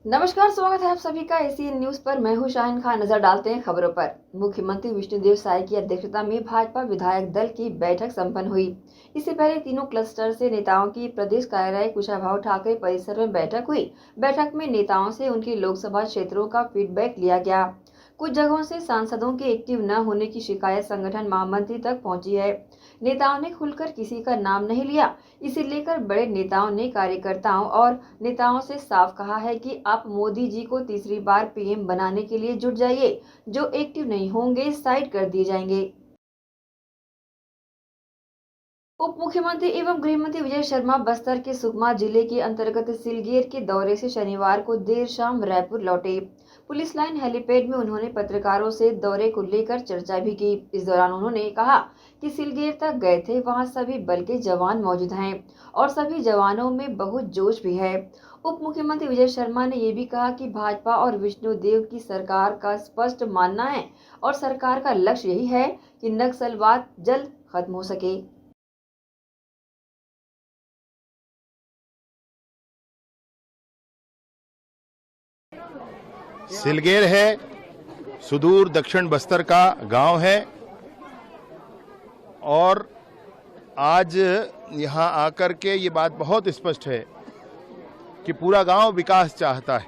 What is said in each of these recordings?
नमस्कार, स्वागत है आप सभी का एसीएन न्यूज पर। मैं हूं शाहीन खान। नजर डालते हैं खबरों पर। मुख्यमंत्री विष्णुदेव साय की अध्यक्षता में भाजपा विधायक दल की बैठक संपन्न हुई। इससे पहले तीनों क्लस्टर से नेताओं की प्रदेश कार्यालय कुशाभाऊ ठाकरे परिसर में बैठक हुई। बैठक में नेताओं से उनके लोकसभा क्षेत्रों का फीडबैक लिया गया। कुछ जगहों से सांसदों के एक्टिव न होने की शिकायत संगठन महामंत्री तक पहुंची है। नेताओं ने खुलकर किसी का नाम नहीं लिया। इसे लेकर बड़े नेताओं ने कार्यकर्ताओं और नेताओं से साफ कहा है कि आप मोदी जी को तीसरी बार पीएम बनाने के लिए जुट जाइए। जो एक्टिव नहीं होंगे साइड कर दिए जाएंगे। उप मुख्यमंत्री एवं गृह मंत्री विजय शर्मा बस्तर के सुकमा जिले के अंतर्गत सिलगेर के दौरे से शनिवार को देर शाम रायपुर लौटे। पुलिस लाइन हेलीपैड में उन्होंने पत्रकारों से दौरे को लेकर चर्चा भी की। इस दौरान उन्होंने कहा कि सिलगेर तक गए थे, वहां सभी बल के जवान मौजूद हैं और सभी जवानों में बहुत जोश भी है। उप मुख्यमंत्री विजय शर्मा ने ये भी कहा कि भाजपा और विष्णुदेव की सरकार का स्पष्ट मानना है और सरकार का लक्ष्य यही है कि नक्सलवाद जल्द खत्म हो सके। सिलगेर है, सुदूर दक्षिण बस्तर का गांव है और आज यहां आकर के ये बात बहुत स्पष्ट है कि पूरा गांव विकास चाहता है।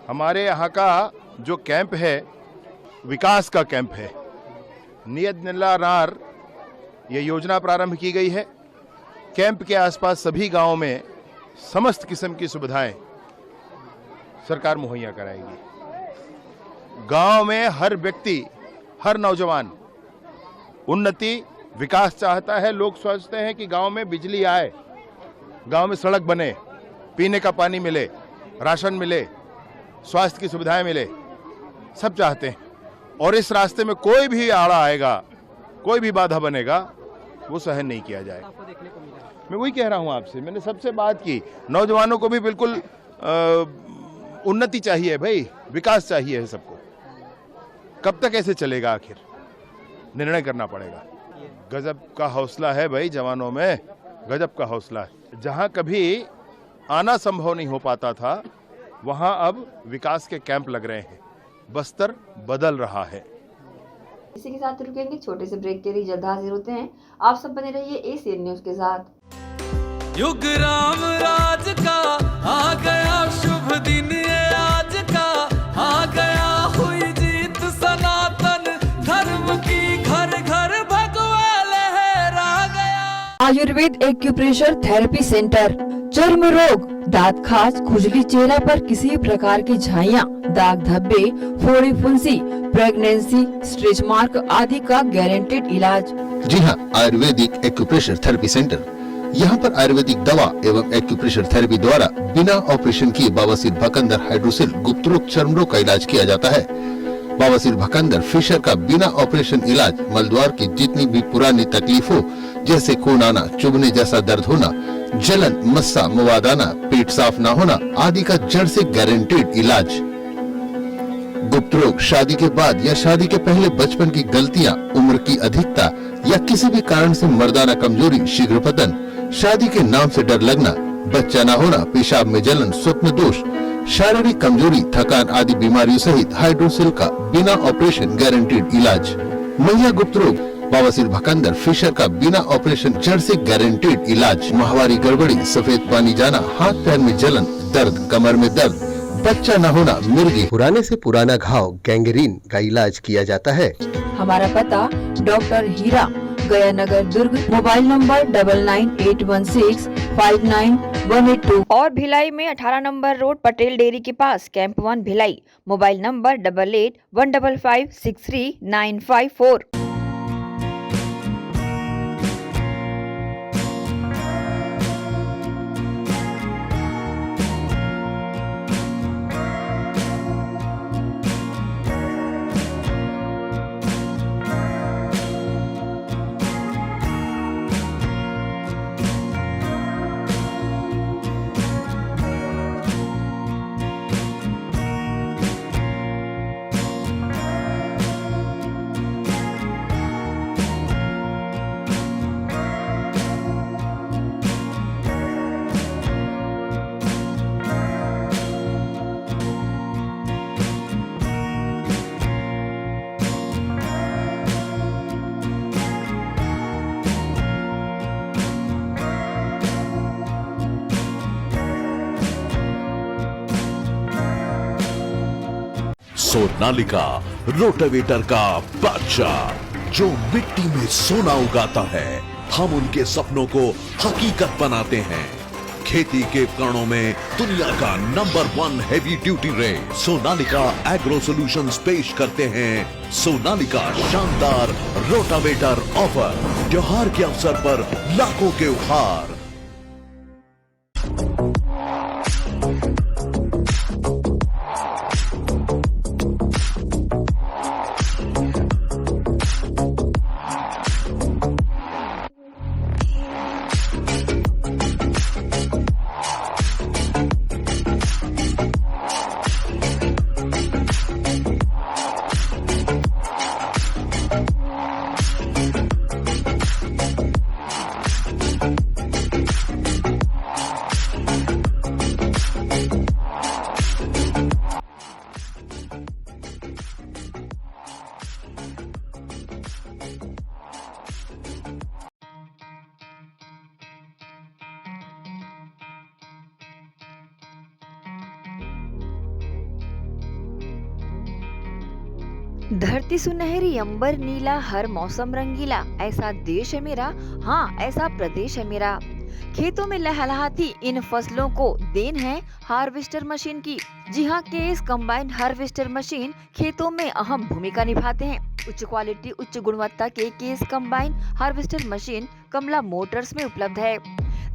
हमारे यहाँ का जो कैंप है विकास का कैंप है। नियत निल्लानार ये योजना प्रारंभ की गई है। कैंप के आसपास सभी गांवों में समस्त किस्म की सुविधाएं सरकार मुहैया कराएगी। गांव में हर व्यक्ति, हर नौजवान उन्नति, विकास चाहता है। लोग सोचते हैं कि गांव में बिजली आए, गांव में सड़क बने, पीने का पानी मिले, राशन मिले, स्वास्थ्य की सुविधाएं मिले, सब चाहते हैं। और इस रास्ते में कोई भी आड़ा आएगा, कोई भी बाधा बनेगा, वो सहन नहीं किया जाएगा। मैं वही कह रहा हूं आपसे, मैंने सबसे बात की। नौजवानों को भी बिल्कुल उन्नति चाहिए भाई, विकास चाहिए है सबको। कब तक ऐसे चलेगा, आखिर निर्णय करना पड़ेगा। गजब का हौसला है भाई जवानों में, गजब का हौसला है। जहां कभी आना संभव नहीं हो पाता था, वहां अब विकास के कैंप लग रहे हैं। बस्तर बदल रहा है। इसी के साथ रुकेंगे छोटे से ब्रेक के लिए। जल्द हाजिर होते हैं। आप सब बने रहिए एसीएन न्यूज के साथ। युग राम राज का आ गया शुभ दिन, ये आज का आ गया, हुई जीत सनातन धर्म की, घर घर भगवा लहरा गया। Ayurveda acupressure therapy centre. चर्म रोग, दांत खाज, खुजली, चेहरा पर किसी प्रकार की झाइयाँ, दाग धब्बे, फोड़ी फुंसी, प्रेगनेंसी, स्ट्रेच मार्क आदि का गारंटेड इलाज। जी हाँ, आयुर्वेदिक एक्यूप्रेशर थेरेपी सेंटर। यहाँ पर आयुर्वेदिक दवा एवं एक्यूप्रेशर थेरेपी द्वारा बिना ऑपरेशन किए बवासीर, भकंदर, हाइड्रोसिल, गुप्त रोग, चर्म रोग का इलाज किया जाता है। बवासीर, भकंदर, फिशर का बिना ऑपरेशन इलाज मलद्वार की जितनी भी पुरानी तकलीफ हो, जैसे खून आना, चुभने जैसा दर्द होना, जलन, मस्सा, मवाद आना, पेट साफ न होना आदि का जड़ से गारंटेड इलाज। गुप्त रोग, शादी के बाद या शादी के पहले बचपन की गलतियां, उम्र की अधिकता या किसी भी कारण से मर्दाना कमजोरी, शीघ्र पतन, शादी के नाम से डर लगना, बच्चा न होना, पेशाब में जलन, स्वप्न दोष, शारीरिक कमजोरी, थकान आदि बीमारियों सहित हाइड्रोसिल का बिना ऑपरेशन गारंटेड इलाज। महिला गुप्त रोग, बवासीर, भकंदर, फिशर का बिना ऑपरेशन जड़ से गारंटेड इलाज। माहवारी गड़बड़ी, सफेद पानी जाना, हाथ पैर में जलन, दर्द, कमर में दर्द, बच्चा न होना, मिर्गी, पुराने से पुराना घाव, गैंग्रीन का इलाज किया जाता है। हमारा पता डॉक्टर हीरा, गया नगर, दुर्ग। मोबाइल नंबर 9981659182 और भिलाई में 18 नंबर रोड, पटेल डेयरी के पास, camp 1 Bhilai. Mobile number 8815563954। Sonalika rotavator का बादशाह जो मिट्टी में सोना उगाता है, हम उनके सपनों को हकीकत बनाते हैं। खेती के उपकरणों में दुनिया का number 1 heavy duty range Sonalika agro solutions पेश करते हैं सोनालिका शानदार रोटावेटर ऑफर। त्योहार के अवसर पर लाखों के उपहार। धरती सुनहरी, अंबर नीला, हर मौसम रंगीला, ऐसा देश है मेरा, हाँ ऐसा प्रदेश है मेरा। खेतों में लहलहाती इन फसलों को देन है हार्वेस्टर मशीन की। जी हाँ, केस कंबाइंड हार्वेस्टर मशीन खेतों में अहम भूमिका निभाते हैं। उच्च क्वालिटी, उच्च गुणवत्ता के केस कंबाइंड हार्वेस्टर मशीन कमला मोटर्स में उपलब्ध है।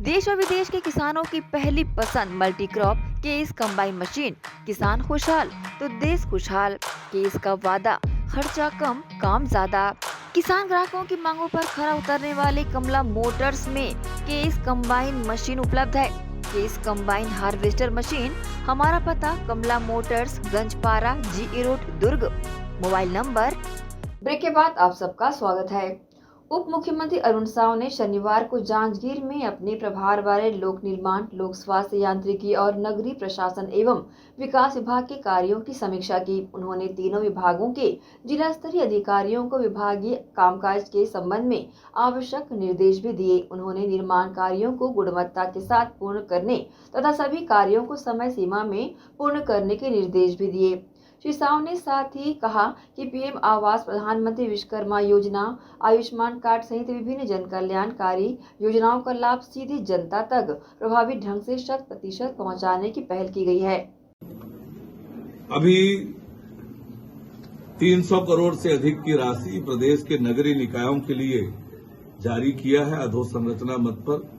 देश और विदेश के किसानों की पहली पसंद multi crop case combine machine. किसान खुशहाल तो देश खुशहाल। केस का वादा, खर्चा कम, काम ज्यादा। किसान ग्राहकों की मांगों पर खरा उतरने वाले कमला मोटर्स में केस कंबाइन मशीन उपलब्ध है। Case combine harvester machine. हमारा पता Kamala Motors, Ganjpara, GE road, Durg. Mobile number. Break के बाद आप सबका स्वागत है। उप मुख्यमंत्री अरुण साव ने शनिवार को जांजगीर में अपने प्रभार वाले लोक निर्माण, लोक स्वास्थ्य यांत्रिकी और नगरीय प्रशासन एवं विकास विभाग के कार्यों की समीक्षा की। उन्होंने तीनों विभागों के जिला स्तरीय अधिकारियों को विभागीय कामकाज के संबंध में आवश्यक निर्देश भी दिए। उन्होंने निर्माण कार्यों को गुणवत्ता के साथ पूर्ण करने तथा सभी कार्यों को समय सीमा में पूर्ण करने के निर्देश भी दिए। श्री साव ने साथ ही कहा कि PM आवास, प्रधानमंत्री विश्वकर्मा योजना, आयुष्मान कार्ड सहित विभिन्न जन कल्याणकारी योजनाओं का लाभ सीधे जनता तक प्रभावी ढंग से 100% पहुंचाने की पहल की गई है। अभी 300 करोड़ से अधिक की राशि प्रदेश के नगरीय निकायों के लिए जारी किया है अधोसंरचना मद पर।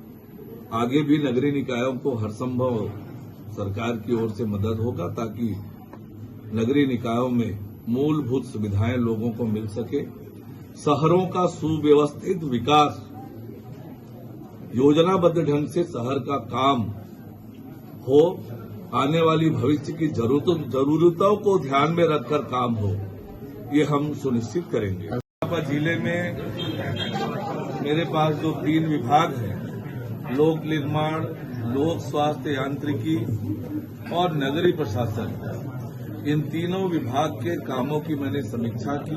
आगे भी नगरीय निकायों को हर संभव सरकार की ओर से मदद होगा ताकि नगरीय निकायों में मूलभूत सुविधाएं लोगों को मिल सके। शहरों का सुव्यवस्थित विकास, योजनाबद्ध ढंग से शहर का काम हो, आने वाली भविष्य की जरूरतों को ध्यान में रखकर काम हो, ये हम सुनिश्चित करेंगे। जिले में मेरे पास जो 3 विभाग हैं, लोक निर्माण, लोक स्वास्थ्य यांत्रिकी और नगरीय प्रशासन, इन तीनों विभाग के कामों की मैंने समीक्षा की,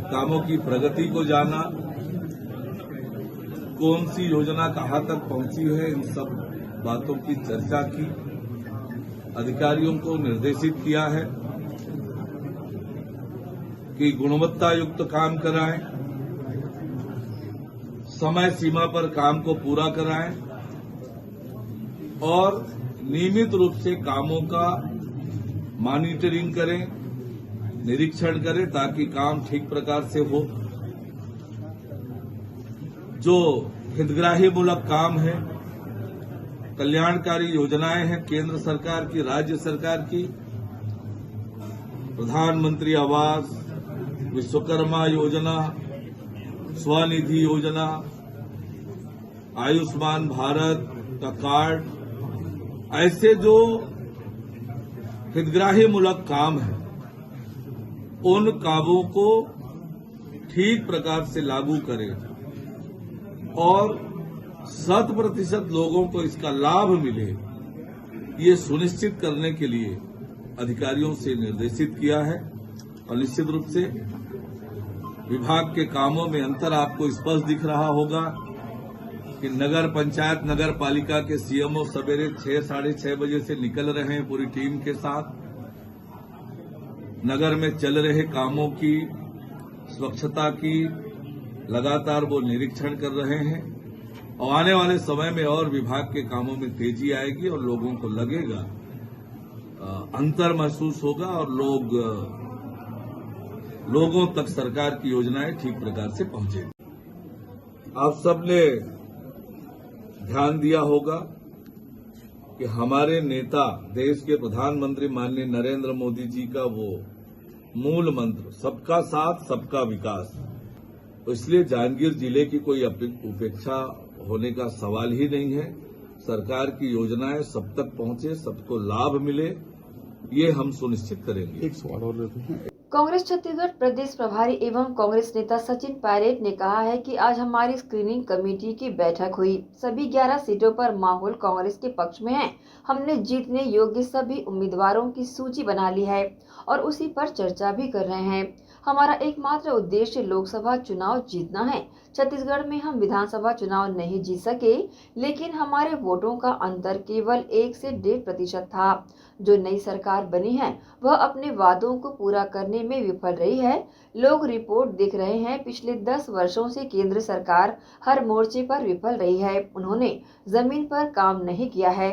कामों की प्रगति को जाना, कौन सी योजना कहां तक पहुंची है, इन सब बातों की चर्चा की। अधिकारियों को निर्देशित किया है कि गुणवत्ता युक्त काम कराएं, समय सीमा पर काम को पूरा कराएं और नियमित रूप से कामों का मॉनिटरिंग करें, निरीक्षण करें ताकि काम ठीक प्रकार से हो। जो हितग्राही मूलक काम है, कल्याणकारी योजनाएं हैं केंद्र सरकार की, राज्य सरकार की, प्रधानमंत्री आवास, विश्वकर्मा योजना, स्वनिधि योजना, आयुष्मान भारत का कार्ड, ऐसे जो हितग्राही मूलक काम है, उन कामों को ठीक प्रकार से लागू करें और 100% लोगों को इसका लाभ मिले, ये सुनिश्चित करने के लिए अधिकारियों से निर्देशित किया है। और निश्चित रूप से विभाग के कामों में अंतर आपको स्पष्ट दिख रहा होगा कि नगर पंचायत, नगर पालिका के CMO सवेरे 6, साढ़े 6 बजे से निकल रहे हैं पूरी टीम के साथ। नगर में चल रहे कामों की, स्वच्छता की लगातार वो निरीक्षण कर रहे हैं और आने वाले समय में और विभाग के कामों में तेजी आएगी और लोगों को लगेगा, अंतर महसूस होगा और लोगों तक सरकार की योजनाएं ठीक प्रकार से पहुंचेगी। आप सबने ध्यान दिया होगा कि हमारे नेता, देश के प्रधानमंत्री माननीय नरेंद्र मोदी जी का वो मूल मंत्र सबका साथ सबका विकास, इसलिए जांजगीर जिले की कोई उपेक्षा होने का सवाल ही नहीं है। सरकार की योजनाएं सब तक पहुंचे, सबको लाभ मिले, ये हम सुनिश्चित करेंगे। एक सवाल और लेते हैं। कांग्रेस छत्तीसगढ़ प्रदेश प्रभारी एवं कांग्रेस नेता सचिन पायलट ने कहा है कि आज हमारी स्क्रीनिंग कमेटी की बैठक हुई। सभी 11 सीटों पर माहौल कांग्रेस के पक्ष में है। हमने जीतने योग्य सभी उम्मीदवारों की सूची बना ली है और उसी पर चर्चा भी कर रहे हैं। हमारा एकमात्र उद्देश्य लोकसभा चुनाव जीतना है। छत्तीसगढ़ में हम विधानसभा चुनाव नहीं जीत सके, लेकिन हमारे वोटों का अंतर केवल 1 से 1.5% था। जो नई सरकार बनी है वह अपने वादों को पूरा करने में विफल रही है। लोग रिपोर्ट देख रहे हैं। पिछले 10 वर्षों से केंद्र सरकार हर मोर्चे पर विफल रही है। उन्होंने जमीन पर काम नहीं किया है।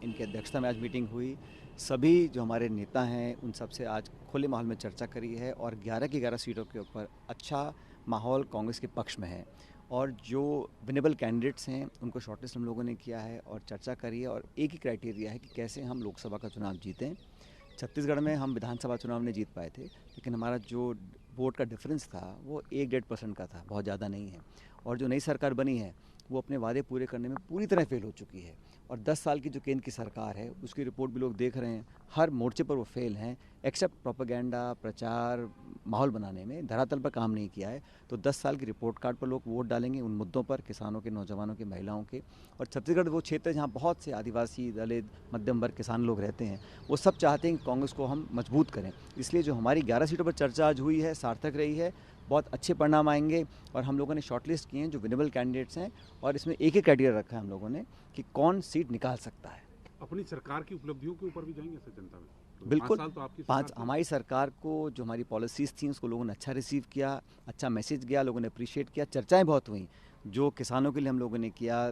इनकी अध्यक्षता में आज मीटिंग हुई। सभी जो हमारे नेता हैं उन सब से आज खुले माहौल में चर्चा करी है और 11 की 11 सीटों के ऊपर अच्छा माहौल कांग्रेस के पक्ष में है और जो विनेबल कैंडिडेट्स हैं उनको शॉर्टलिस्ट हम लोगों ने किया है और चर्चा करी है और एक ही क्राइटेरिया है कि कैसे हम लोकसभा का चुनाव जीतें। छत्तीसगढ़ में हम विधानसभा चुनाव नहीं जीत पाए थे, लेकिन हमारा जो वोट का डिफरेंस था वो 1-1.5% का था, बहुत ज़्यादा नहीं है। और जो नई सरकार बनी है वो अपने वादे पूरे करने में पूरी तरह फेल हो चुकी है और 10 साल की जो केंद्र की सरकार है उसकी रिपोर्ट भी लोग देख रहे हैं। हर मोर्चे पर वो फेल हैं, एक्सेप्ट प्रोपेगेंडा, प्रचार, माहौल बनाने में धरातल पर काम नहीं किया है। तो 10 साल की रिपोर्ट कार्ड पर लोग वोट डालेंगे उन मुद्दों पर, किसानों के, नौजवानों के, महिलाओं के। और छत्तीसगढ़ वो क्षेत्र है जहाँ बहुत से आदिवासी, दलित, मध्यम वर्ग किसान लोग रहते हैं। वो सब चाहते हैं कि कांग्रेस को हम मजबूत करें। इसलिए जो हमारी 11 सीटों पर चर्चा आज हुई है सार्थक रही है, बहुत अच्छे परिणाम आएंगे। और हम लोगों ने शॉर्टलिस्ट किए हैं जो विनेबल कैंडिडेट्स हैं और इसमें एक ही क्राइटेरिया रखा है हम लोगों ने कि कौन सीट निकाल सकता है। अपनी सरकार की उपलब्धियों के ऊपर भी जाएंगे जनता में? तो बिल्कुल, 5 साल तो आपकी हमारी सरकार को जो हमारी पॉलिसीज़ थी उसको लोगों ने अच्छा रिसीव किया, अच्छा मैसेज गया, लोगों ने अप्रिशिएट किया। चर्चाएं बहुत हुई, जो किसानों के लिए हम लोगों ने किया,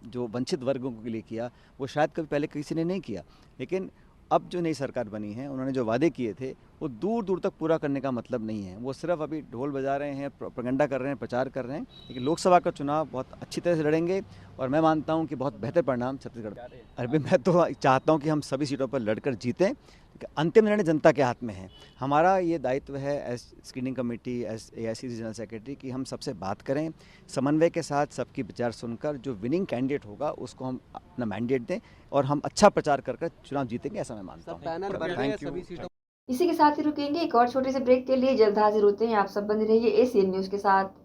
जो वंचित वर्गों के लिए किया, वो शायद कभी पहले किसी ने नहीं किया। लेकिन अब जो नई सरकार बनी है उन्होंने जो वादे किए थे वो दूर दूर तक पूरा करने का मतलब नहीं है। वो सिर्फ अभी ढोल बजा रहे हैं, प्रोपेगेंडा कर रहे हैं, प्रचार कर रहे हैं। लेकिन लोकसभा का चुनाव बहुत अच्छी तरह से लड़ेंगे और मैं मानता हूं कि बहुत बेहतर परिणाम छत्तीसगढ़। अरे मैं तो चाहता हूं कि हम सभी सीटों पर लड़कर जीतें। अंतिम निर्णय जनता के हाथ में है। हमारा ये दायित्व है as screening committee, as AICC general secretary कि हम सबसे बात करें, समन्वय के साथ सबकी विचार सुनकर जो विनिंग कैंडिडेट होगा उसको हम अपना मैंडेट दें और हम अच्छा प्रचार कर चुनाव जीतेंगे, ऐसा मैं मानता हूँ। Thank you. इसी के साथ ही रुकेंगे एक और छोटे से ब्रेक के लिए। जल्द हाजिर होते हैं। आप सब बने रहिए ACN न्यूज के साथ।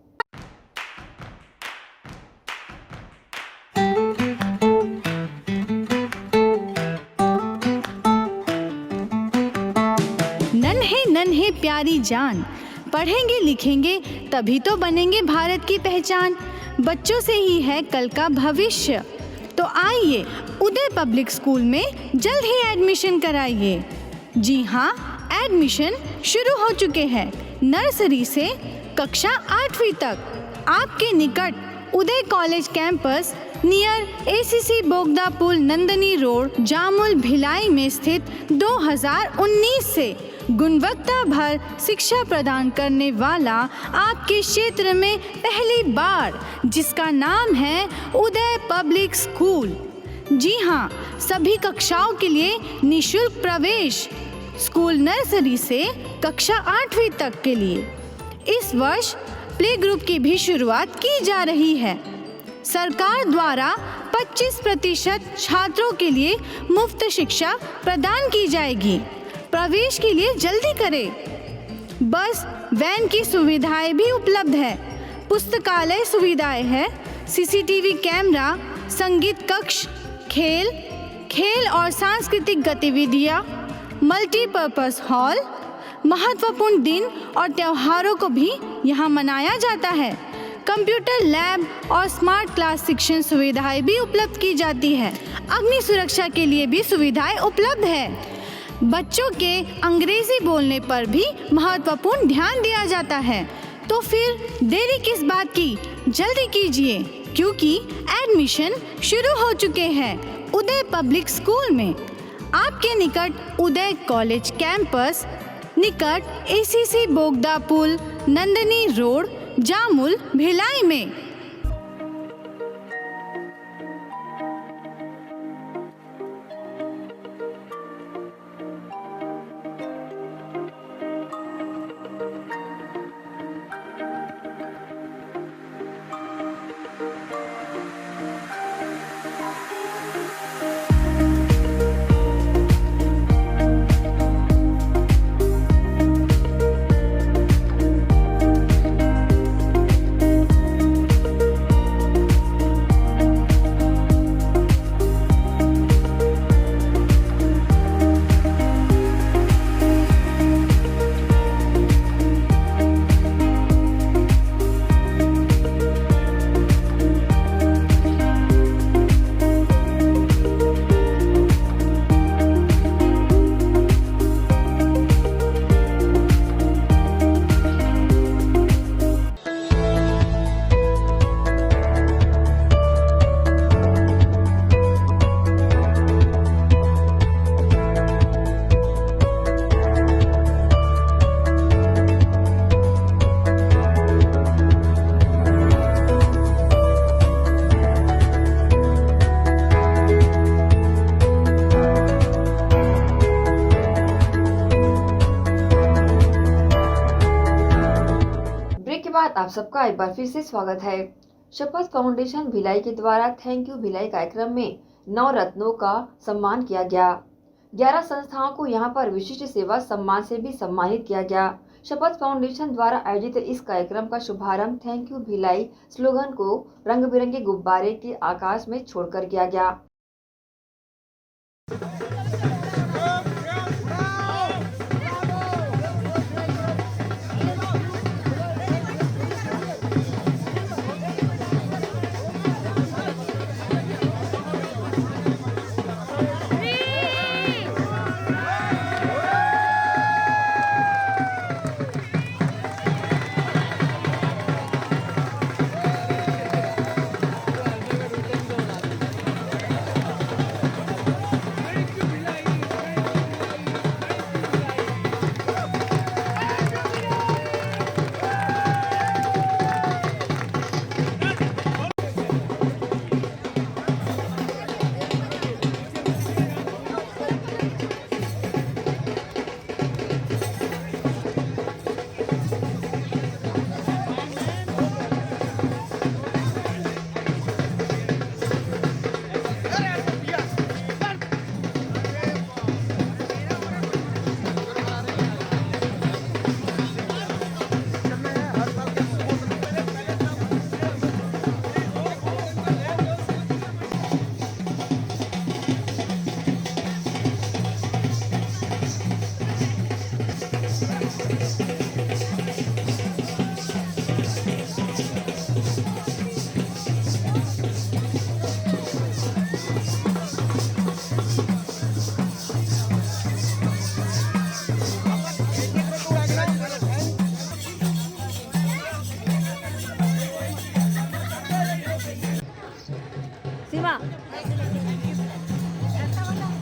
नन्हे प्यारी जान, पढ़ेंगे लिखेंगे तभी तो बनेंगे भारत की पहचान। बच्चों से ही है कल का भविष्य, तो आइए उदय पब्लिक स्कूल में जल्द ही एडमिशन कराइए। जी हाँ, एडमिशन शुरू हो चुके हैं। नर्सरी से कक्षा 8वीं तक आपके निकट उदय कॉलेज कैंपस नियर ACC बोगदा पुल, नंदनी रोड, जामुल, भिलाई में स्थित 2019 से गुणवत्ता भर शिक्षा प्रदान करने वाला आपके क्षेत्र में पहली बार, जिसका नाम है उदय पब्लिक स्कूल। जी हाँ, सभी कक्षाओं के लिए निःशुल्क प्रवेश। स्कूल नर्सरी से कक्षा 8वीं तक के लिए इस वर्ष प्ले ग्रुप की भी शुरुआत की जा रही है। सरकार द्वारा 25% छात्रों के लिए मुफ्त शिक्षा प्रदान की जाएगी। प्रवेश के लिए जल्दी करें। बस वैन की सुविधाएं भी उपलब्ध है। पुस्तकालय सुविधाएं है, CCTV कैमरा, संगीत कक्ष, खेल और सांस्कृतिक गतिविधियां, मल्टीपर्पस हॉल। महत्वपूर्ण दिन और त्योहारों को भी यहाँ मनाया जाता है। कंप्यूटर लैब और स्मार्ट क्लास शिक्षण सुविधाएं भी उपलब्ध की जाती है। अग्नि सुरक्षा के लिए भी सुविधाएं उपलब्ध है। बच्चों के अंग्रेजी बोलने पर भी महत्वपूर्ण ध्यान दिया जाता है। तो फिर देरी किस बात की, जल्दी कीजिए क्योंकि एडमिशन शुरू हो चुके हैं उदय पब्लिक स्कूल में, आपके निकट उदय कॉलेज कैंपस, निकट ACC बोगदा पुल, नंदनी रोड, जामुल, भिलाई में। आप सबका एक बार फिर से स्वागत है। शपथ फाउंडेशन भिलाई के द्वारा थैंक यू भिलाई कार्यक्रम में 9 रत्नों का सम्मान किया गया। 11 संस्थाओं को यहां पर विशिष्ट सेवा सम्मान से भी सम्मानित किया गया। शपथ फाउंडेशन द्वारा आयोजित इस कार्यक्रम का शुभारंभ थैंक यू भिलाई स्लोगन को रंग बिरंगे गुब्बारे के आकाश में छोड़कर किया गया।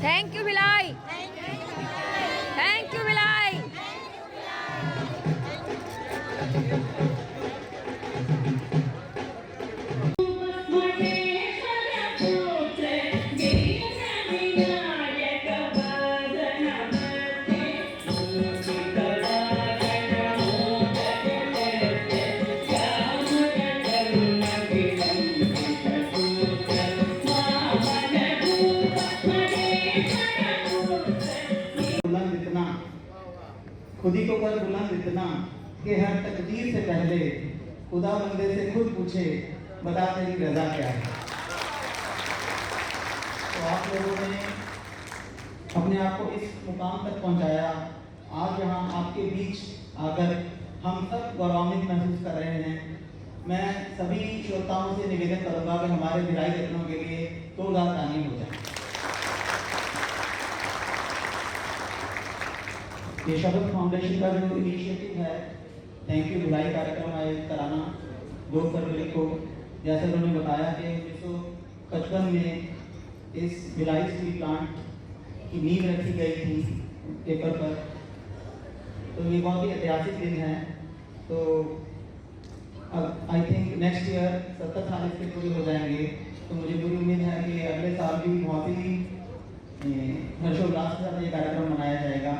Thank you Bhilai, thank you Bhilai. खुदी को कर बुलंद इतना कि हर तकदीर से पहले खुदा बंदे से खुद पूछे बता तेरी रजा क्या है। तो आप लोगों ने अपने आप को इस मुकाम तक पहुंचाया। आज यहाँ आपके बीच आकर हम सब गौरवान्वित महसूस कर रहे हैं। मैं सभी श्रोताओं से निवेदन करूंगा कि हमारे भिलाई रत्नों के लिए 2 तालियां हो जाए। ये शपथ फाउंडेशन का जो इनिशिएटिव है थैंक यू भिलाई कार्यक्रम आयोजित कराना 2 फरवरी को, जैसे उन्होंने बताया कि 1955 में इस भिलाई स्टील प्लांट की नींव रखी गई थी पेपर पर, तो ये बहुत ही ऐतिहासिक दिन है। तो अब आई थिंक नेक्स्ट ईयर 70 साल इसके पूरे हो जाएंगे, तो मुझे पूरी उम्मीद है कि अगले साल भी बहुत ही हर्षोल्लास के साथ ये कार्यक्रम मनाया जाएगा।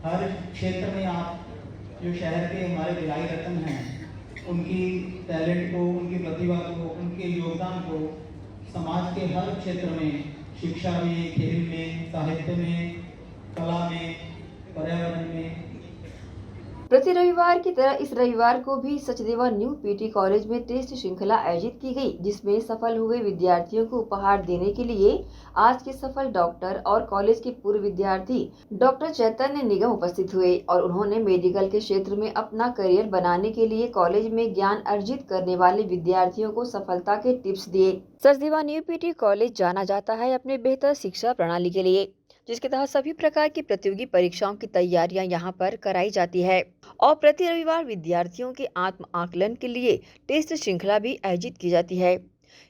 हर क्षेत्र में आप जो शहर के हमारे भिलाई रत्न हैं उनकी टैलेंट को, उनकी प्रतिभा को, उनके योगदान को समाज के हर क्षेत्र में, शिक्षा में, खेल में, साहित्य में, कला में, पर्यावरण में। प्रति रविवार की तरह इस रविवार को भी सचदेवा न्यू पीटी कॉलेज में टेस्ट श्रृंखला आयोजित की गई, जिसमें सफल हुए विद्यार्थियों को उपहार देने के लिए आज के सफल डॉक्टर और कॉलेज के पूर्व विद्यार्थी डॉक्टर चैतन्य निगम उपस्थित हुए और उन्होंने मेडिकल के क्षेत्र में अपना करियर बनाने के लिए कॉलेज में ज्ञान अर्जित करने वाले विद्यार्थियों को सफलता के टिप्स दिए। सचदेवा न्यू पीटी कॉलेज जाना जाता है अपने बेहतर शिक्षा प्रणाली के लिए, जिसके तहत सभी प्रकार की प्रतियोगी परीक्षाओं की तैयारियां यहां पर कराई जाती है और प्रति रविवार विद्यार्थियों के आत्म आकलन के लिए टेस्ट श्रृंखला भी आयोजित की जाती है।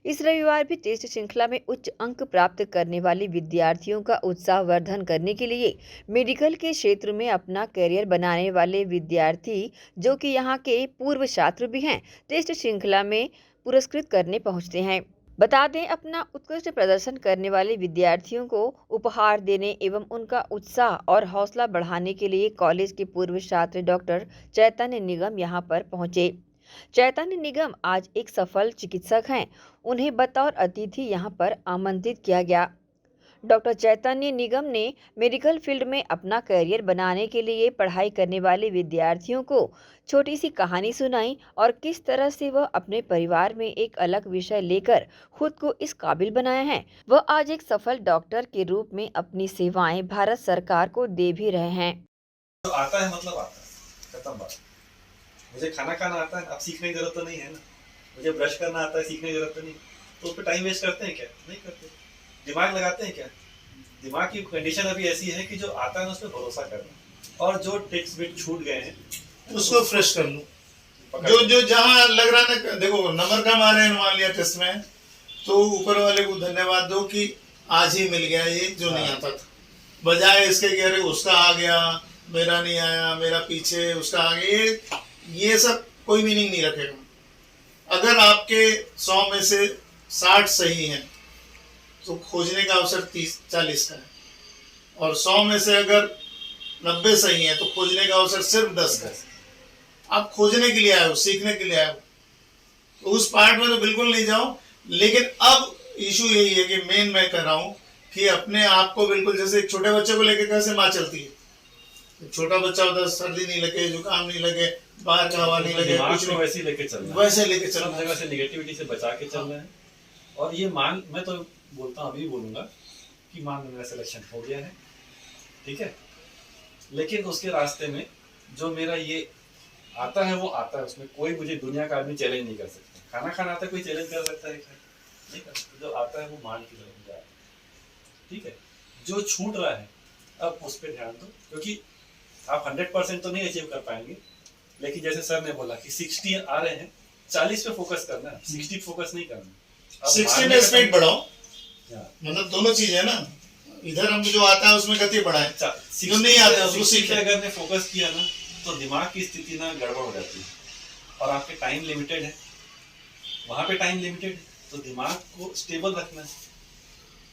इस रविवार भी टेस्ट श्रृंखला में उच्च अंक प्राप्त करने वाले विद्यार्थियों का उत्साह वर्धन करने के लिए मेडिकल के क्षेत्र में अपना करियर बनाने वाले विद्यार्थी, जो कि यहाँ के पूर्व छात्र भी हैं, टेस्ट श्रृंखला में पुरस्कृत करने पहुँचते हैं। बता दें, अपना उत्कृष्ट प्रदर्शन करने वाले विद्यार्थियों को उपहार देने एवं उनका उत्साह और हौसला बढ़ाने के लिए कॉलेज के पूर्व छात्र डॉक्टर चैतन्य निगम यहां पर पहुंचे। चैतन्य निगम आज एक सफल चिकित्सक हैं। उन्हें बतौर अतिथि यहां पर आमंत्रित किया गया। डॉक्टर चैतन्य निगम ने मेडिकल फील्ड में अपना करियर बनाने के लिए पढ़ाई करने वाले विद्यार्थियों को छोटी सी कहानी सुनाई और किस तरह से वह अपने परिवार में एक अलग विषय लेकर खुद को इस काबिल बनाया है। वह आज एक सफल डॉक्टर के रूप में अपनी सेवाएं भारत सरकार को दे भी रहे हैं। तो आता है मतलब आता है, खत्म बात। मुझे खाना खाना आता है, अब सीखने की जरूरत तो नहीं है ना। मुझे ब्रश करना आता है, सीखने की जरूरत तो नहीं, तो उस पर टाइम वेस्ट करते हैं क्या? नहीं करते। दिमाग लगाते हैं क्या? दिमाग की कंडीशन अभी ऐसी है कि जो आता है ना उस पर भरोसा करना, और जो टिप्स बिट छूट गए हैं उसको फ्रेश कर लो। जो जहाँ लग रहा है, देखो नंबर कम आ रहे हैं मान लिया टेस्ट में, तो ऊपर वाले को धन्यवाद दो कि आज ही मिल गया ये जो नहीं आता था, बजाय इसके कह रहे उसका आ गया, मेरा नहीं आया, मेरा पीछे उसका आ गया। ये सब कोई मीनिंग नहीं रखेगा। अगर आपके 100 में से 60 सही हैं तो खोजने का अवसर 30-40 का है, और 100 में से अगर 90 सही है तो खोजने का अवसर सिर्फ 10 का है। आप खोजने के लिए आए हो, सीखने के लिए आए हो, तो उस पार्ट में तो बिल्कुल नहीं जाओ। लेकिन अब इशू यही है कि मेन मैं कर रहा हूँ कि अपने आप को बिल्कुल, जैसे एक छोटे बच्चे को लेकर कैसे माँ चलती है, छोटा बच्चा होता है, सर्दी नहीं लगे, जुकाम नहीं लगे, बाहर का हवा नहीं लगे, कुछ नहीं, वैसे लेके चल रहा है, वैसे लेके चल सब जगह से निगेटिविटी से बचा के चल रहे हैं। और ये मान, मैं तो बोलता हूँ, अभी बोलूंगा कि मान मेरा सिलेक्शन हो गया है, ठीक है, लेकिन उसके रास्ते में जो मेरा ये आता है वो आता है, उसमें कोई मुझे दुनिया का आदमी चैलेंज नहीं कर सकता। खाना खाना आता है, कोई चैलेंज कर सकता है? नहीं कर सकता। जो आता है वो मान की तरफ जा रहा है, ठीक है। जो छूट रहा है अब उस पर ध्यान दो, क्योंकि आप 100% तो नहीं अचीव कर पाएंगे, लेकिन जैसे सर ने बोला कि 60 आ रहे हैं, 40 पे फोकस करना है, 60 फोकस नहीं करना। 60 में स्पीड बढ़ाओ, मतलब दोनों चीज है ना, इधर हम जो आता है उसमें गति बढ़ाए, जो नहीं आता है उसको सीखे। अगर ने फोकस किया ना तो दिमाग की स्थिति ना गड़बड़ हो जाती है, और आपके टाइम लिमिटेड है, वहां पे टाइम लिमिटेड है, तो दिमाग को स्टेबल रखना है,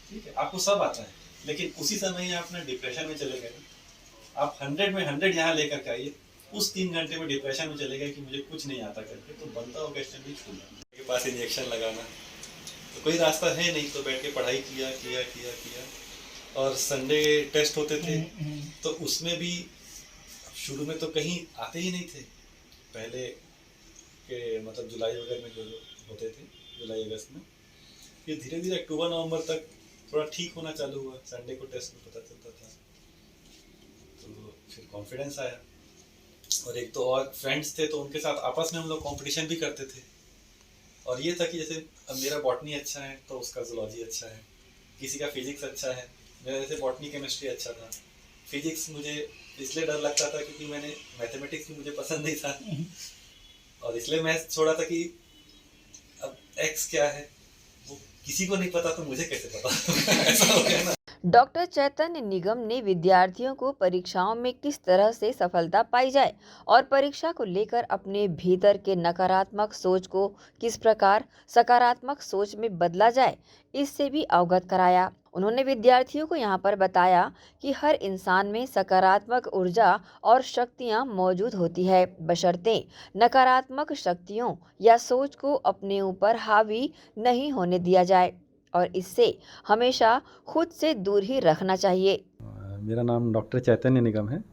ठीक है। आपको सब आता है, लेकिन उसी समय ही आप अपने डिप्रेशन में चले गए। आप 100 में 100 यहाँ लेकर के आइए, उस 3 घंटे में डिप्रेशन में चले गए कि मुझे कुछ नहीं आता करके, तो बनता हो क्वेश्चन भी छूट जाए। के पास इंजेक्शन लगाना तो कोई रास्ता है नहीं, तो बैठ के पढ़ाई किया किया किया किया। और संडे टेस्ट होते थे, तो उसमें भी शुरू में तो कहीं आते ही नहीं थे, पहले के मतलब जुलाई वगैरह में जो होते थे, जुलाई अगस्त में। फिर धीरे धीरे अक्टूबर नवंबर तक थोड़ा ठीक होना चालू हुआ, संडे को टेस्ट में पता चलता था, तो फिर कॉन्फिडेंस आया। और एक तो और फ्रेंड्स थे, तो उनके साथ आपस में हम लोग कंपटीशन भी करते थे। और ये था कि जैसे अब मेरा बॉटनी अच्छा है तो उसका जूलॉजी अच्छा है, किसी का फिजिक्स अच्छा है, मेरा जैसे बॉटनी केमिस्ट्री अच्छा था, फिजिक्स मुझे इसलिए डर लगता था क्योंकि मैंने मैथमेटिक्स भी मुझे पसंद नहीं था, और इसलिए मैं छोड़ा था कि अब एक्स क्या है वो किसी को नहीं पता, तो मुझे कैसे पता ऐसा हो गया ना। डॉक्टर चैतन्य निगम ने विद्यार्थियों को परीक्षाओं में किस तरह से सफलता पाई जाए और परीक्षा को लेकर अपने भीतर के नकारात्मक सोच को किस प्रकार सकारात्मक सोच में बदला जाए, इससे भी अवगत कराया। उन्होंने विद्यार्थियों को यहाँ पर बताया कि हर इंसान में सकारात्मक ऊर्जा और शक्तियाँ मौजूद होती है, बशर्ते नकारात्मक शक्तियों या सोच को अपने ऊपर हावी नहीं होने दिया जाए और इससे हमेशा खुद से दूर ही रखना चाहिए। मेरा नाम डॉक्टर चैतन्य निगम है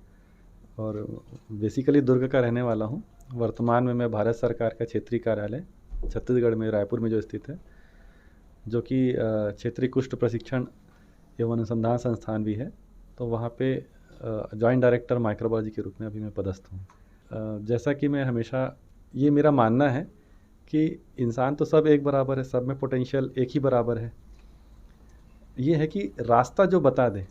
और बेसिकली दुर्ग का रहने वाला हूँ। वर्तमान में मैं भारत सरकार का क्षेत्रीय कार्यालय छत्तीसगढ़ में रायपुर में जो स्थित है, जो कि क्षेत्रीय कुष्ठ प्रशिक्षण एवं अनुसंधान संस्थान भी है, तो वहाँ पे जॉइंट डायरेक्टर माइक्रोबायोलॉजी के रूप में अभी मैं पदस्थ हूँ। जैसा कि मैं हमेशा, ये मेरा मानना है कि इंसान तो सब एक बराबर है, सब में पोटेंशियल एक ही बराबर है। ये है कि रास्ता जो बता दे,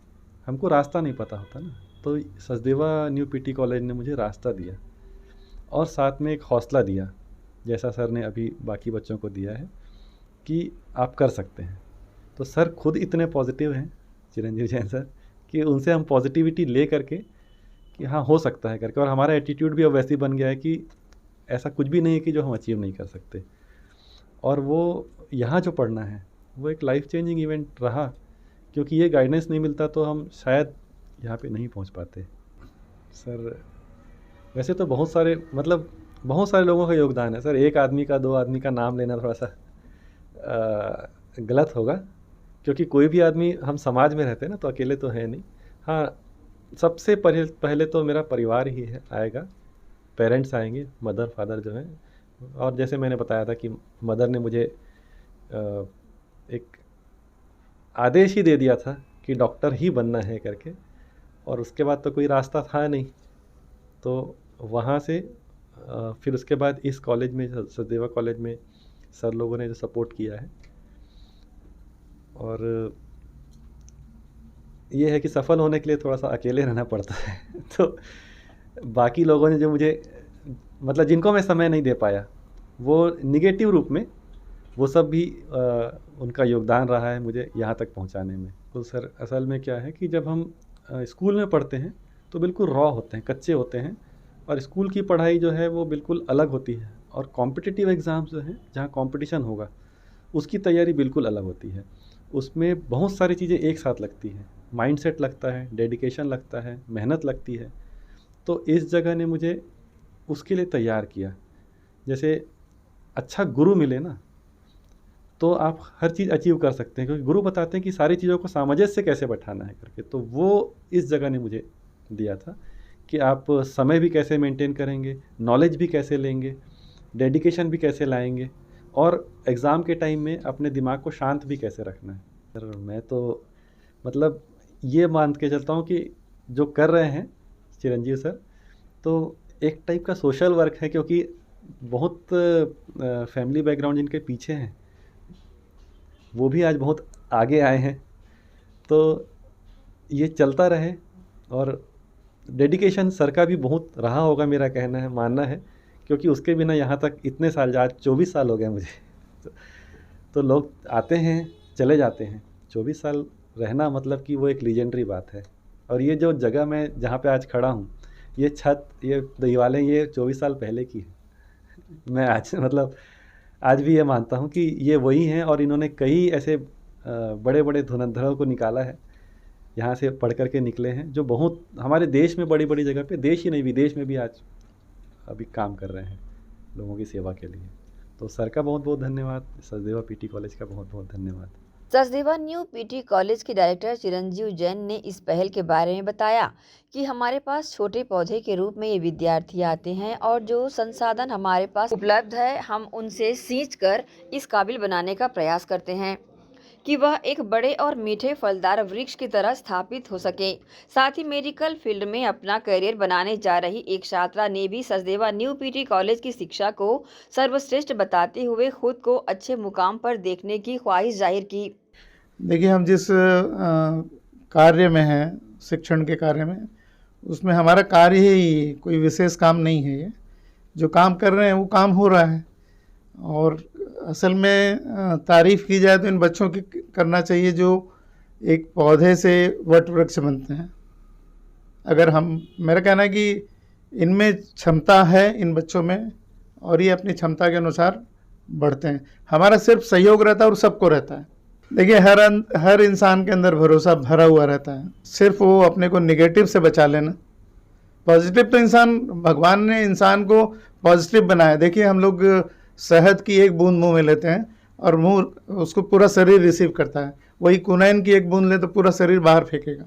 हमको रास्ता नहीं पता होता ना, तो सचदेवा न्यू पीटी कॉलेज ने मुझे रास्ता दिया और साथ में एक हौसला दिया, जैसा सर ने अभी बाकी बच्चों को दिया है कि आप कर सकते हैं। तो सर खुद इतने पॉजिटिव हैं, चिरंजीव जैन सर, कि उनसे हम पॉजिटिविटी ले करके कि हाँ हो सकता है करके, और हमारा एटीट्यूड भी अब वैसे ही बन गया है कि ऐसा कुछ भी नहीं है कि जो हम अचीव नहीं कर सकते। और वो यहाँ जो पढ़ना है वो एक लाइफ चेंजिंग इवेंट रहा, क्योंकि ये गाइडेंस नहीं मिलता तो हम शायद यहाँ पे नहीं पहुँच पाते। सर वैसे तो बहुत सारे लोगों का योगदान है सर। एक आदमी का, दो आदमी का नाम लेना थोड़ा सा गलत होगा, क्योंकि कोई भी आदमी, हम समाज में रहते हैं ना, तो अकेले तो है नहीं। हाँ, सबसे पहले तो मेरा परिवार ही है, आएगा, पेरेंट्स आएंगे, मदर फादर जो हैं। और जैसे मैंने बताया था कि मदर ने मुझे एक आदेश ही दे दिया था कि डॉक्टर ही बनना है करके, और उसके बाद तो कोई रास्ता था नहीं। तो वहाँ से फिर उसके बाद इस कॉलेज में, सचदेवा कॉलेज में सर लोगों ने जो सपोर्ट किया है, और ये है कि सफल होने के लिए थोड़ा सा अकेले रहना पड़ता है। तो बाकी लोगों ने जो मुझे, मतलब जिनको मैं समय नहीं दे पाया, वो निगेटिव रूप में, वो सब भी उनका योगदान रहा है मुझे यहाँ तक पहुँचाने में। तो सर असल में क्या है कि जब हम स्कूल में पढ़ते हैं तो बिल्कुल रॉ होते हैं, कच्चे होते हैं, और स्कूल की पढ़ाई जो है वो बिल्कुल अलग होती है, और कॉम्पिटिटिव एग्ज़ाम्स जो हैं जहाँ कंपटीशन होगा उसकी तैयारी बिल्कुल अलग होती है। उसमें बहुत सारी चीज़ें एक साथ लगती हैं, माइंडसेट लगता है, डेडिकेशन लगता है, मेहनत लगती है। तो इस जगह ने मुझे उसके लिए तैयार किया। जैसे अच्छा गुरु मिले ना, तो आप हर चीज़ अचीव कर सकते हैं, क्योंकि गुरु बताते हैं कि सारी चीज़ों को सामंजस्य से कैसे बैठाना है करके। तो वो इस जगह ने मुझे दिया था कि आप समय भी कैसे मेंटेन करेंगे, नॉलेज भी कैसे लेंगे, डेडिकेशन भी कैसे लाएंगे, और एग्ज़ाम के टाइम में अपने दिमाग को शांत भी कैसे रखना है। सर मैं तो मतलब ये मान के चलता हूँ कि जो कर रहे हैं चिरंजीव सर, तो एक टाइप का सोशल वर्क है, क्योंकि बहुत फैमिली बैकग्राउंड जिनके पीछे हैं वो भी आज बहुत आगे आए हैं। तो ये चलता रहे, और डेडिकेशन सर का भी बहुत रहा होगा, मेरा कहना है, मानना है, क्योंकि उसके बिना यहाँ तक इतने साल, आज 24 साल हो गए मुझे। तो लोग आते हैं चले जाते हैं, 24 साल रहना मतलब कि वो एक लीजेंडरी बात है। और ये जो जगह मैं जहाँ पे आज खड़ा हूँ, ये छत, ये दीवारें, ये 24 साल पहले की है। मैं आज मतलब आज भी ये मानता हूँ कि ये वही हैं, और इन्होंने कई ऐसे बड़े बड़े धुरंधरों को निकाला है, यहाँ से पढ़ कर के निकले हैं, जो बहुत हमारे देश में बड़ी बड़ी जगह पे, देश ही नहीं विदेश में भी आज अभी काम कर रहे हैं लोगों की सेवा के लिए। तो सर का बहुत बहुत धन्यवाद, सचदेवा पीटी कॉलेज का बहुत बहुत धन्यवाद। सचदेवा न्यू पीटी कॉलेज के डायरेक्टर चिरंजीव जैन ने इस पहल के बारे में बताया कि हमारे पास छोटे पौधे के रूप में ये विद्यार्थी आते हैं, और जो संसाधन हमारे पास उपलब्ध है हम उनसे सींचकर इस काबिल बनाने का प्रयास करते हैं कि वह एक बड़े और मीठे फलदार वृक्ष की तरह स्थापित हो सके। साथ ही मेडिकल फील्ड में अपना करियर बनाने जा रही एक छात्रा ने भी सचदेवा न्यू पीटी कॉलेज की शिक्षा को सर्वश्रेष्ठ बताते हुए खुद को अच्छे मुकाम पर देखने की ख्वाहिश जाहिर की। देखिए, हम जिस कार्य में हैं, शिक्षण के कार्य में, उसमें हमारा कार्य ही कोई विशेष काम नहीं है। ये जो काम कर रहे हैं वो काम हो रहा है। और असल में तारीफ़ की जाए तो इन बच्चों की करना चाहिए जो एक पौधे से वट वृक्ष बनते हैं। अगर मेरा कहना है कि इनमें क्षमता है इन बच्चों में, और ये अपनी क्षमता के अनुसार बढ़ते हैं। हमारा सिर्फ सहयोग रहता है और सबको रहता है। देखिए, हर इंसान के अंदर भरोसा भरा हुआ रहता है, सिर्फ वो अपने को नेगेटिव से बचा लेना। पॉजिटिव तो भगवान ने इंसान को पॉजिटिव बनाया। देखिए, हम लोग शहद की एक बूंद मुंह में लेते हैं और मुंह उसको पूरा शरीर रिसीव करता है। वही कुनैन की एक बूंद ले तो पूरा शरीर बाहर फेंकेगा।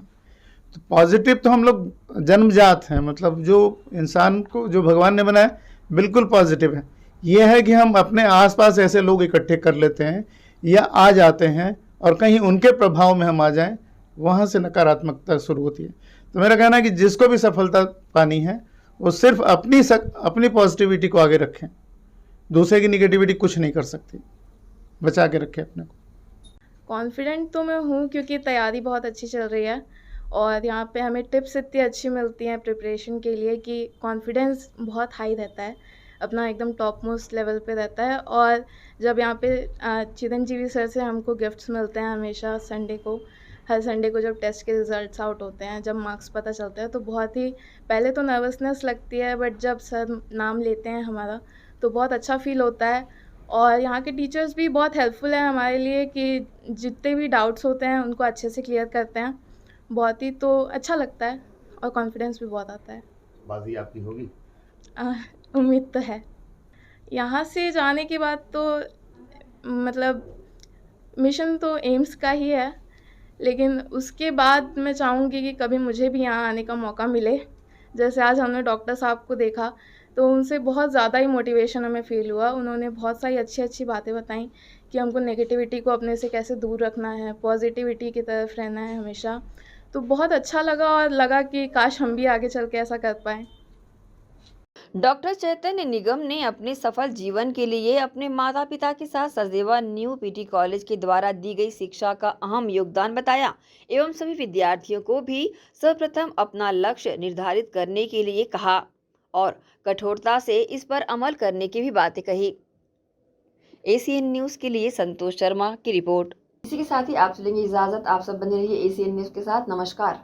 तो पॉजिटिव तो हम लोग जन्मजात हैं, मतलब जो इंसान को जो भगवान ने बनाया बिल्कुल पॉजिटिव है। ये है कि हम अपने आसपास ऐसे लोग इकट्ठे कर लेते हैं या आ जाते हैं और कहीं उनके प्रभाव में हम आ जाएं, वहाँ से नकारात्मकता शुरू होती है। तो मेरा कहना है कि जिसको भी सफलता पानी है वो सिर्फ अपनी पॉजिटिविटी को आगे रखें, दूसरे की निगेटिविटी कुछ नहीं कर सकती। बचा के रखें अपने को। कॉन्फिडेंट तो मैं हूँ क्योंकि तैयारी बहुत अच्छी चल रही है और यहाँ पे हमें टिप्स इतनी अच्छी मिलती हैं प्रिपरेशन के लिए कि कॉन्फिडेंस बहुत हाई रहता है, अपना एकदम टॉप मोस्ट लेवल पे रहता है। और जब यहाँ पे चिरंजीवी सर से हमको गिफ्ट्स मिलते हैं हमेशा हर संडे को जब टेस्ट के रिज़ल्ट्स आउट होते हैं, जब मार्क्स पता चलते हैं, तो बहुत ही पहले तो नर्वसनेस लगती है, बट जब सर नाम लेते हैं हमारा तो बहुत अच्छा फील होता है। और यहाँ के टीचर्स भी बहुत हेल्पफुल हैं हमारे लिए कि जितने भी डाउट्स होते हैं उनको अच्छे से क्लियर करते हैं। बहुत ही तो अच्छा लगता है और कॉन्फिडेंस भी बहुत आता है। बाजी आपकी होगी? उम्मीद तो है। यहाँ से जाने के बाद तो मतलब मिशन तो एम्स का ही है, लेकिन उसके बाद मैं चाहूँगी कि कभी मुझे भी यहाँ आने का मौका मिले। जैसे आज हमने डॉक्टर साहब को देखा तो उनसे बहुत ज़्यादा ही मोटिवेशन हमें फ़ील हुआ। उन्होंने बहुत सारी अच्छी अच्छी बातें बताई कि हमको नेगेटिविटी को अपने से कैसे दूर रखना है, पॉजिटिविटी की तरफ रहना है हमेशा। तो बहुत अच्छा लगा और लगा कि काश हम भी आगे चल के ऐसा कर पाएँ। डॉक्टर चैतन्य निगम ने अपने सफल जीवन के लिए अपने माता पिता के साथ सचदेवा न्यू पीटी कॉलेज के द्वारा दी गई शिक्षा का अहम योगदान बताया एवं सभी विद्यार्थियों को भी सर्वप्रथम अपना लक्ष्य निर्धारित करने के लिए कहा और कठोरता से इस पर अमल करने की भी बातें कही। एसीएन न्यूज़ के लिए संतोष शर्मा की रिपोर्ट। इसी के साथ ही आप चलेंगे इजाजत। आप सब बने रहिए एसीएन न्यूज़ के साथ। नमस्कार।